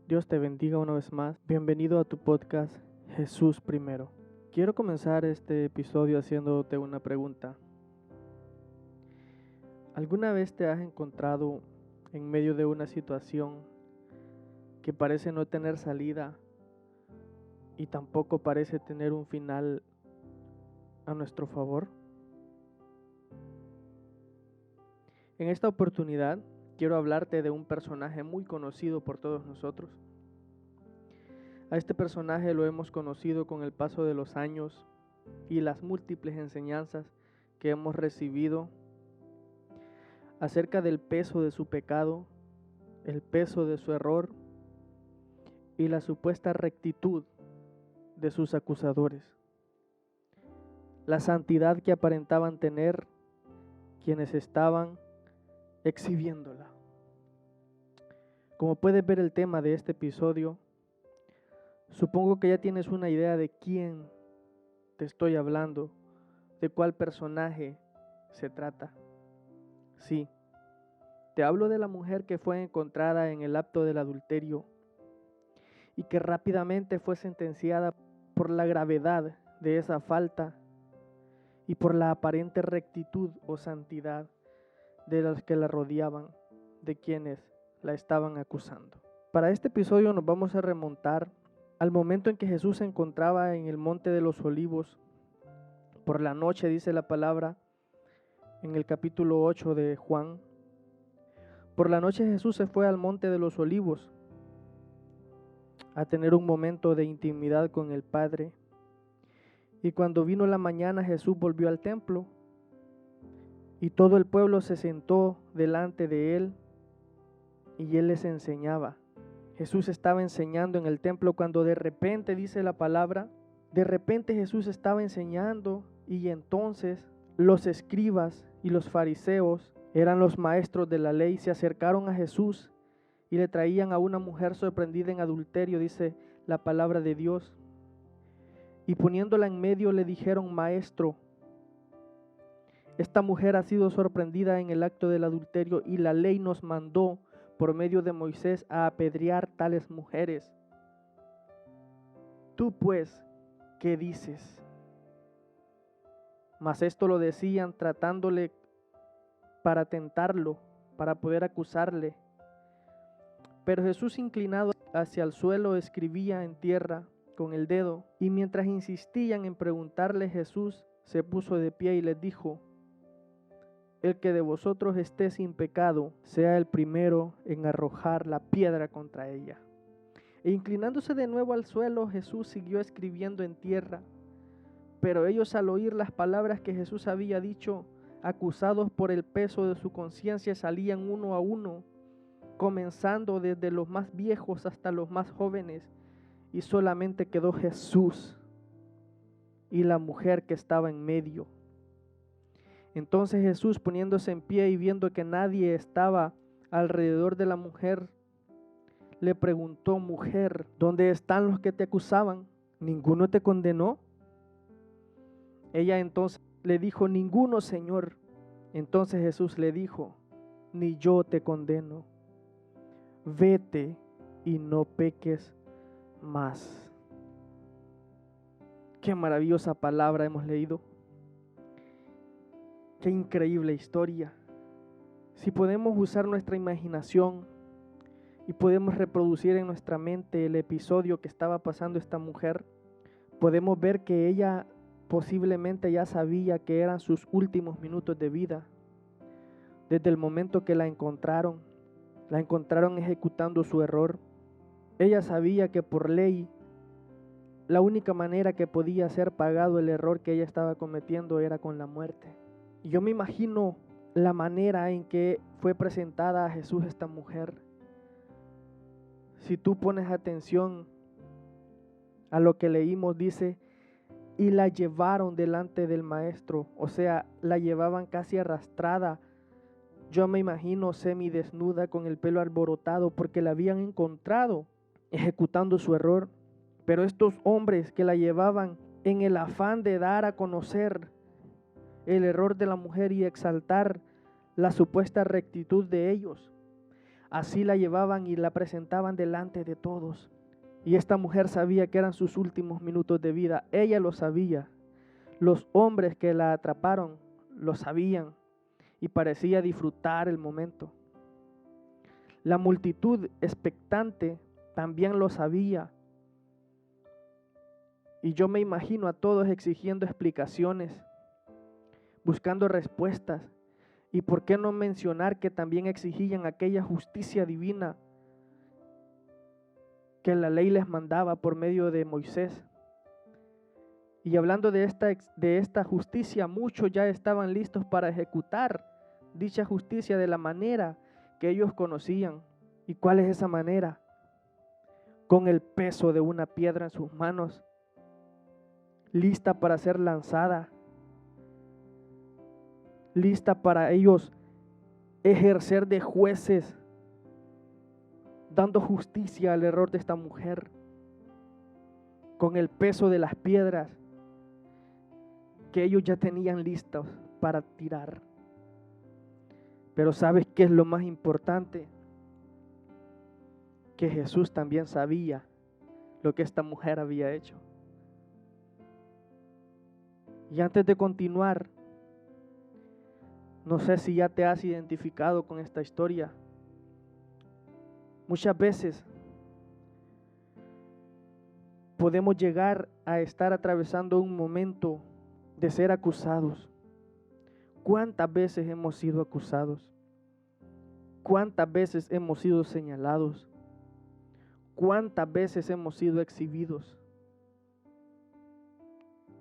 Dios te bendiga una vez más. Bienvenido a tu podcast Jesús Primero. Quiero comenzar este episodio haciéndote una pregunta. ¿Alguna vez te has encontrado en medio de una situación que parece no tener salida y tampoco parece tener un final a nuestro favor? En esta oportunidad quiero hablarte de un personaje muy conocido por todos nosotros. A este personaje lo hemos conocido con el paso de los años y las múltiples enseñanzas que hemos recibido acerca del peso de su pecado, el peso de su error y la supuesta rectitud de sus acusadores. La santidad que aparentaban tener quienes estaban exhibiéndola. Como puedes ver el tema de este episodio, supongo que ya tienes una idea de quién te estoy hablando, de cuál personaje se trata. Sí, te hablo de la mujer que fue encontrada en el acto del adulterio y que rápidamente fue sentenciada por la gravedad de esa falta y por la aparente rectitud o santidad de los que la rodeaban, de quienes la estaban acusando. Para este episodio nos vamos a remontar al momento en que Jesús se encontraba en el Monte de los Olivos. Por la noche, dice la palabra en el capítulo 8 de Juan. Por la noche Jesús se fue al Monte de los Olivos a tener un momento de intimidad con el Padre. Y cuando vino la mañana, Jesús volvió al templo y todo el pueblo se sentó delante de él y él les enseñaba. Jesús estaba enseñando en el templo cuando de repente, dice la palabra, de repente Jesús estaba enseñando y entonces los escribas y los fariseos, eran los maestros de la ley, se acercaron a Jesús y le traían a una mujer sorprendida en adulterio, dice la palabra de Dios. Y poniéndola en medio le dijeron: Maestro, esta mujer ha sido sorprendida en el acto del adulterio y la ley nos mandó por medio de Moisés a apedrear tales mujeres. Tú pues, ¿qué dices? Mas esto lo decían tratándole para tentarlo, para poder acusarle. Pero Jesús, inclinado hacia el suelo, escribía en tierra con el dedo, y mientras insistían en preguntarle, Jesús se puso de pie y les dijo: El que de vosotros esté sin pecado, sea el primero en arrojar la piedra contra ella. E inclinándose de nuevo al suelo, Jesús siguió escribiendo en tierra. Pero ellos, al oír las palabras que Jesús había dicho, acusados por el peso de su conciencia, salían uno a uno, comenzando desde los más viejos hasta los más jóvenes, y solamente quedó Jesús y la mujer que estaba en medio. Entonces Jesús, poniéndose en pie y viendo que nadie estaba alrededor de la mujer, le preguntó: Mujer, ¿dónde están los que te acusaban? ¿Ninguno te condenó? Ella entonces le dijo: Ninguno, Señor. Entonces Jesús le dijo: Ni yo te condeno. Vete y no peques más. Qué maravillosa palabra hemos leído. Qué increíble historia. Si podemos usar nuestra imaginación y podemos reproducir en nuestra mente el episodio que estaba pasando esta mujer, podemos ver que ella posiblemente ya sabía que eran sus últimos minutos de vida. Desde el momento que la encontraron ejecutando su error. Ella sabía que por ley la única manera que podía ser pagado el error que ella estaba cometiendo era con la muerte. Y yo me imagino la manera en que fue presentada a Jesús esta mujer. Si tú pones atención a lo que leímos, dice: y la llevaron delante del maestro, o sea, la llevaban casi arrastrada. Yo me imagino semidesnuda con el pelo alborotado porque la habían encontrado ejecutando su error. Pero estos hombres que la llevaban en el afán de dar a conocer el error de la mujer y exaltar la supuesta rectitud de ellos, Así la llevaban y la presentaban delante de todos. Y esta mujer sabía que eran sus últimos minutos de vida. Ella lo sabía. Los hombres que la atraparon lo sabían y parecía disfrutar el momento. La multitud expectante también lo sabía. Y yo me imagino a todos exigiendo explicaciones, buscando respuestas. Y por qué no mencionar que también exigían aquella justicia divina que la ley les mandaba por medio de Moisés. Y hablando de esta justicia, muchos ya estaban listos para ejecutar dicha justicia de la manera que ellos conocían. ¿Y cuál es esa manera? Con el peso de una piedra en sus manos, lista para ser lanzada, lista para ellos ejercer de jueces, dando justicia al error de esta mujer, con el peso de las piedras que ellos ya tenían listos para tirar. Pero ¿sabes qué es lo más importante? Que Jesús también sabía lo que esta mujer había hecho. Y antes de continuar, no sé si ya te has identificado con esta historia. Muchas veces podemos llegar a estar atravesando un momento de ser acusados. ¿Cuántas veces hemos sido acusados? ¿Cuántas veces hemos sido señalados? ¿Cuántas veces hemos sido exhibidos?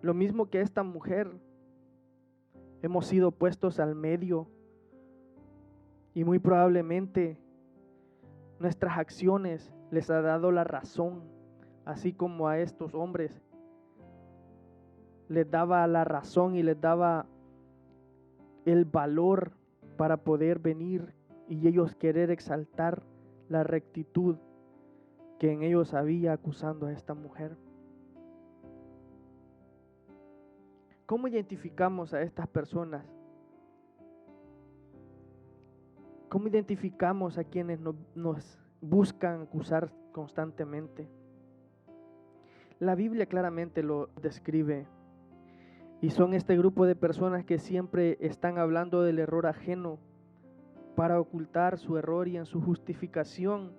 Lo mismo que esta mujer, hemos sido puestos al medio y muy probablemente nuestras acciones les ha dado la razón, así como a estos hombres les daba la razón y les daba el valor para poder venir y ellos querer exaltar la rectitud que en ellos había acusando a esta mujer. ¿Cómo identificamos a estas personas? ¿Cómo identificamos a quienes nos buscan acusar constantemente? La Biblia claramente lo describe y son este grupo de personas que siempre están hablando del error ajeno para ocultar su error y en su justificación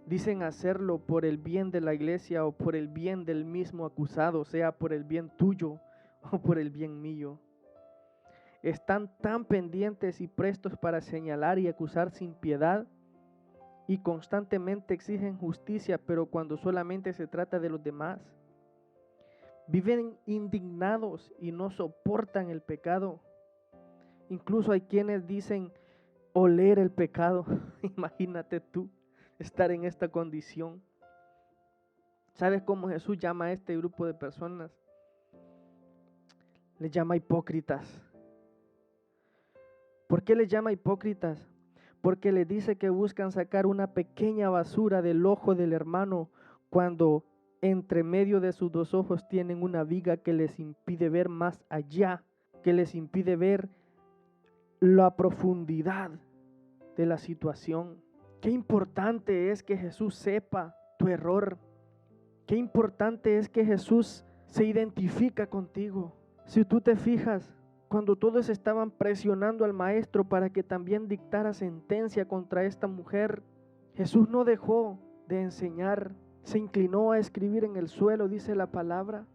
dicen hacerlo por el bien de la iglesia o por el bien del mismo acusado, sea por el bien tuyo o por el bien mío. Están tan pendientes y prestos para señalar y acusar sin piedad y constantemente exigen justicia, pero cuando solamente se trata de los demás. Viven indignados y no soportan el pecado. Incluso hay quienes dicen oler el pecado. Imagínate tú estar en esta condición. ¿Sabes cómo Jesús llama a este grupo de personas? Les llama hipócritas. ¿Por qué les llama hipócritas? Porque les dice que buscan sacar una pequeña basura del ojo del hermano cuando entre medio de sus dos ojos tienen una viga que les impide ver más allá, que les impide ver la profundidad de la situación. Qué importante es que Jesús sepa tu error. Qué importante es que Jesús se identifica contigo. Si tú te fijas, cuando todos estaban presionando al maestro para que también dictara sentencia contra esta mujer, Jesús no dejó de enseñar, se inclinó a escribir en el suelo, dice la palabra.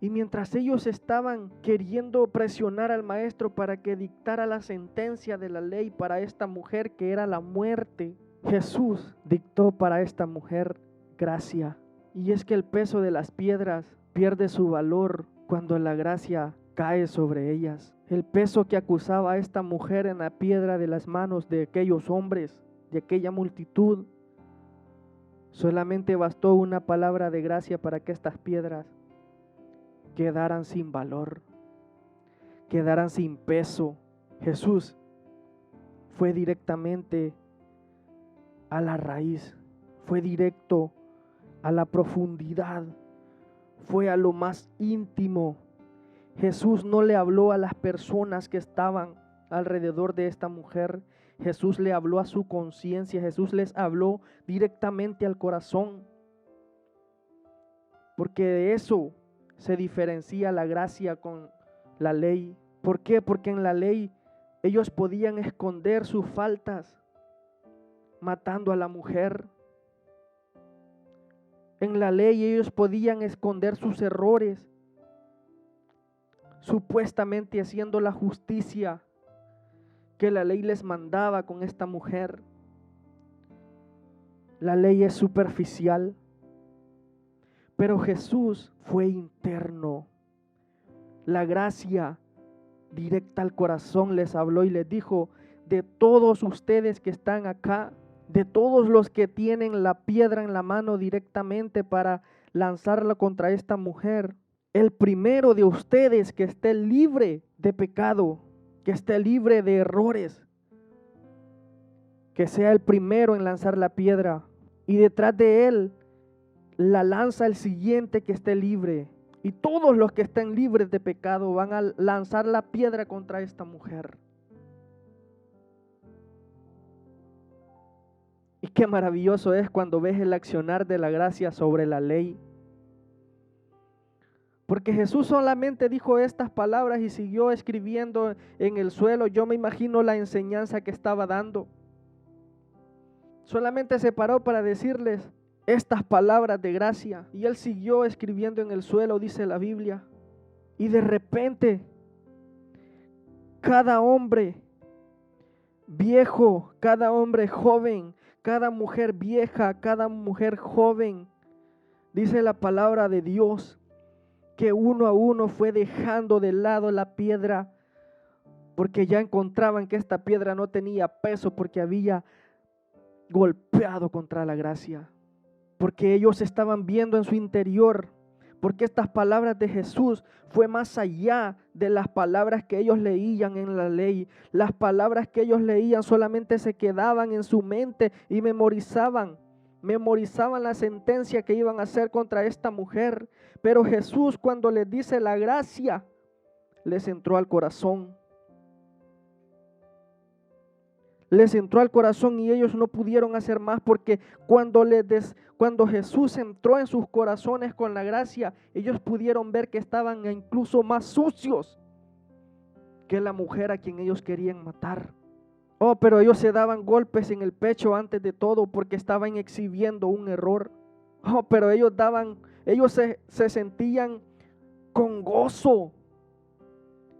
Y mientras ellos estaban queriendo presionar al maestro para que dictara la sentencia de la ley para esta mujer que era la muerte, Jesús dictó para esta mujer gracia. Y es que el peso de las piedras pierde su valor cuando la gracia cae sobre ellas. El peso que acusaba a esta mujer en la piedra de las manos de aquellos hombres, de aquella multitud, solamente bastó una palabra de gracia para que estas piedras quedaran sin valor, quedaran sin peso. Jesús fue directamente a la raíz, fue directo a la profundidad, fue a lo más íntimo. Jesús no le habló a las personas que estaban alrededor de esta mujer. Jesús le habló a su conciencia, Jesús les habló directamente al corazón. Porque de eso se diferencia la gracia con la ley. ¿Por qué? Porque en la ley ellos podían esconder sus faltas matando a la mujer. En la ley ellos podían esconder sus errores, supuestamente haciendo la justicia que la ley les mandaba con esta mujer. La ley es superficial, pero Jesús fue interno. La gracia directa al corazón les habló y les dijo: de todos ustedes que están acá, de todos los que tienen la piedra en la mano directamente para lanzarla contra esta mujer, el primero de ustedes que esté libre de pecado, que esté libre de errores, que sea el primero en lanzar la piedra, y detrás de él la lanza el siguiente que esté libre. Y todos los que estén libres de pecado van a lanzar la piedra contra esta mujer. Y qué maravilloso es cuando ves el accionar de la gracia sobre la ley. Porque Jesús solamente dijo estas palabras y siguió escribiendo en el suelo. Yo me imagino la enseñanza que estaba dando. Solamente se paró para decirles estas palabras de gracia. Y él siguió escribiendo en el suelo, dice la Biblia. Y de repente, cada hombre viejo, cada hombre joven, cada mujer vieja, cada mujer joven, dice la palabra de Dios, que uno a uno fue dejando de lado la piedra, porque ya encontraban que esta piedra no tenía peso, porque había golpeado contra la gracia, porque ellos estaban viendo en su interior, porque estas palabras de Jesús fue más allá de las palabras que ellos leían en la ley. Las palabras que ellos leían solamente se quedaban en su mente y memorizaban la sentencia que iban a hacer contra esta mujer. Pero Jesús, cuando les dice la gracia, les entró al corazón. Les entró al corazón y ellos no pudieron hacer más, porque cuando Jesús entró en sus corazones con la gracia, ellos pudieron ver que estaban incluso más sucios que la mujer a quien ellos querían matar. Oh, pero ellos se daban golpes en el pecho antes de todo porque estaban exhibiendo un error. Oh, pero ellos se sentían con gozo.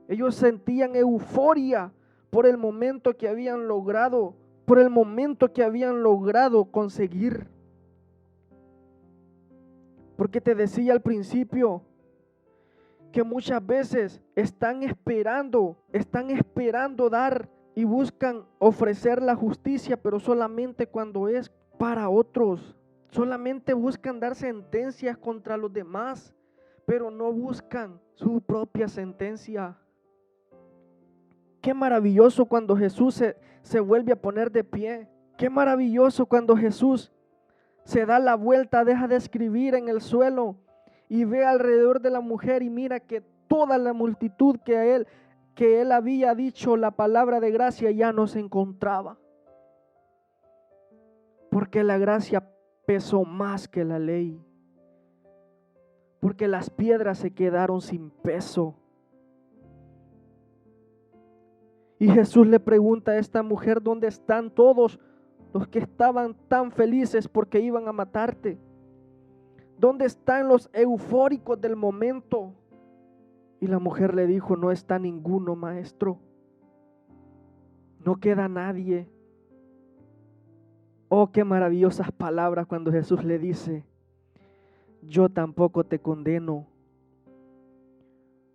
Ellos sentían euforia por el momento que habían logrado, conseguir. Porque te decía al principio que muchas veces están esperando dar y buscan ofrecer la justicia, pero solamente cuando es para otros. Solamente buscan dar sentencias contra los demás, pero no buscan su propia sentencia. Qué maravilloso cuando Jesús se vuelve a poner de pie. Qué maravilloso cuando Jesús se da la vuelta, deja de escribir en el suelo y ve alrededor de la mujer y mira que toda la multitud que él había dicho la palabra de gracia ya no se encontraba. Porque la gracia pesó más que la ley. Porque las piedras se quedaron sin peso. Y Jesús le pregunta a esta mujer: ¿dónde están todos los que estaban tan felices porque iban a matarte? ¿Dónde están los eufóricos del momento? Y la mujer le dijo: no está ninguno, maestro. No queda nadie. Oh, qué maravillosas palabras cuando Jesús le dice: yo tampoco te condeno.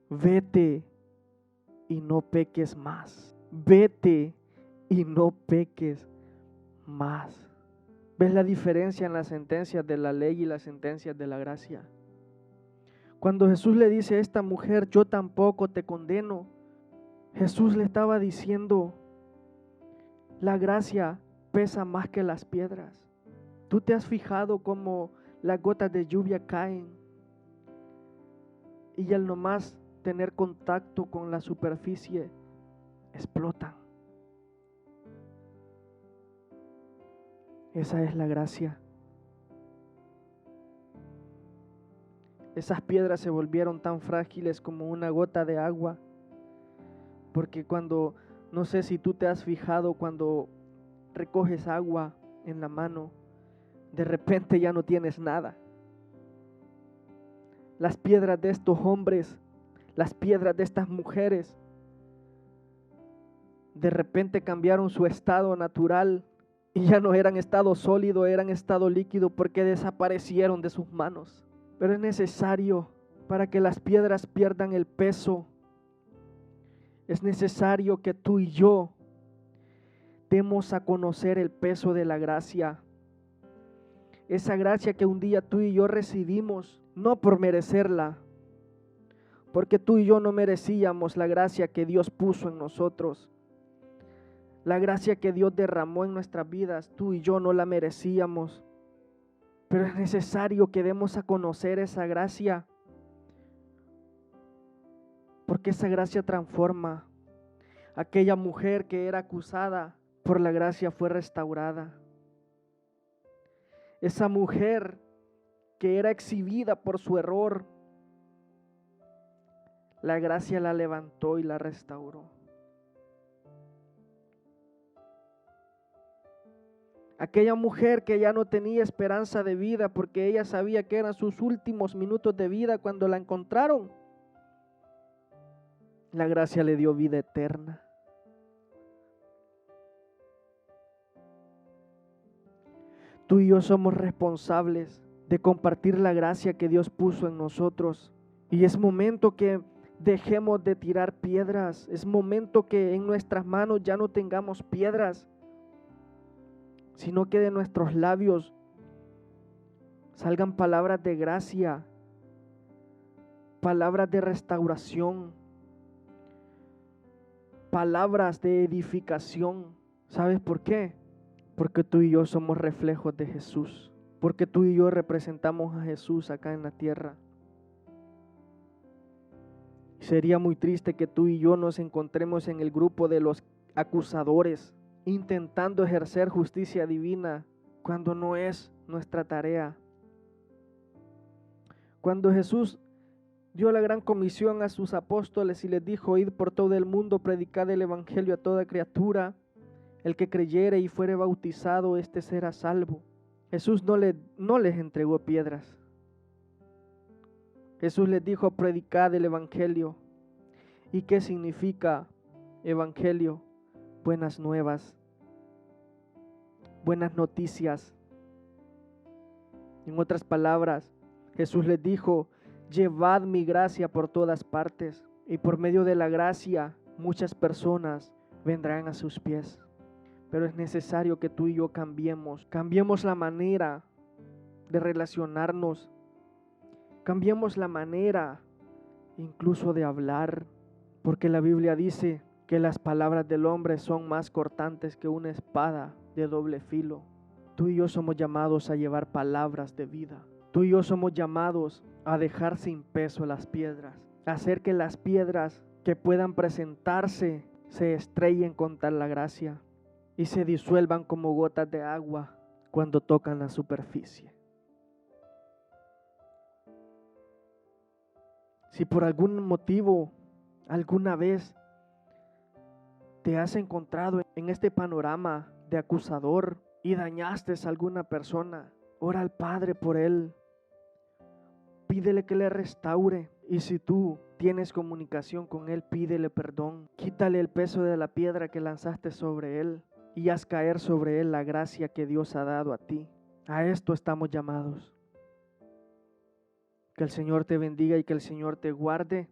Vete y no peques más. Vete y no peques más. ¿Ves la diferencia en las sentencias de la ley y las sentencias de la gracia? Cuando Jesús le dice a esta mujer: yo tampoco te condeno, Jesús le estaba diciendo: la gracia pesa más que las piedras. ¿Tú te has fijado cómo las gotas de lluvia caen y al nomás tener contacto con la superficie explotan? Esa es la gracia. Esas piedras se volvieron tan frágiles como una gota de agua, porque no sé si tú te has fijado, cuando recoges agua en la mano, de repente ya no tienes nada. Las piedras de estos hombres, las piedras de estas mujeres, de repente cambiaron su estado natural y ya no eran estado sólido, eran estado líquido, porque desaparecieron de sus manos. Pero es necesario, para que las piedras pierdan el peso, es necesario que tú y yo demos a conocer el peso de la gracia. Esa gracia que un día tú y yo recibimos, no por merecerla, porque tú y yo no merecíamos la gracia que Dios puso en nosotros. La gracia que Dios derramó en nuestras vidas, tú y yo no la merecíamos. Pero es necesario que demos a conocer esa gracia, porque esa gracia transforma. Aquella mujer que era acusada, por la gracia fue restaurada. Esa mujer que era exhibida por su error, la gracia la levantó y la restauró. Aquella mujer que ya no tenía esperanza de vida, porque ella sabía que eran sus últimos minutos de vida cuando la encontraron, la gracia le dio vida eterna. Tú y yo somos responsables de compartir la gracia que Dios puso en nosotros. Y es momento que dejemos de tirar piedras. Es momento que en nuestras manos ya no tengamos piedras, sino que de nuestros labios salgan palabras de gracia, palabras de restauración, palabras de edificación. ¿Sabes por qué? Porque tú y yo somos reflejos de Jesús, porque tú y yo representamos a Jesús acá en la tierra. Sería muy triste que tú y yo nos encontremos en el grupo de los acusadores, intentando ejercer justicia divina cuando no es nuestra tarea. Cuando Jesús dio la gran comisión a sus apóstoles y les dijo: id por todo el mundo, predicad el evangelio a toda criatura, el que creyere y fuere bautizado, éste será salvo. Jesús no les entregó piedras. Jesús les dijo: predicad el evangelio. ¿Y qué significa evangelio? Buenas nuevas, buenas noticias. En otras palabras, Jesús les dijo: llevad mi gracia por todas partes, y por medio de la gracia muchas personas vendrán a sus pies. Pero es necesario que tú y yo cambiemos la manera de relacionarnos, cambiemos la manera incluso de hablar, porque la Biblia dice que las palabras del hombre son más cortantes que una espada de doble filo. Tú y yo somos llamados a llevar palabras de vida. Tú y yo somos llamados a dejar sin peso las piedras, a hacer que las piedras que puedan presentarse se estrellen contra la gracia y se disuelvan como gotas de agua cuando tocan la superficie. Si por algún motivo, alguna vez te has encontrado en este panorama de acusador y dañaste a alguna persona, ora al Padre por él. Pídele que le restaure, y si tú tienes comunicación con él, pídele perdón. Quítale el peso de la piedra que lanzaste sobre él y haz caer sobre él la gracia que Dios ha dado a ti. A esto estamos llamados. Que el Señor te bendiga y que el Señor te guarde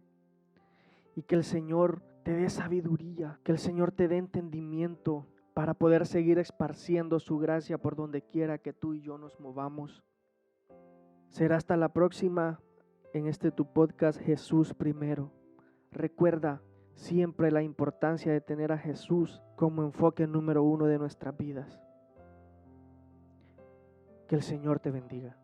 y que el Señor te dé sabiduría, que el Señor te dé entendimiento para poder seguir esparciendo su gracia por donde quiera que tú y yo nos movamos. Será hasta la próxima en este tu podcast Jesús Primero. Recuerda siempre la importancia de tener a Jesús como enfoque número 1 de nuestras vidas. Que el Señor te bendiga.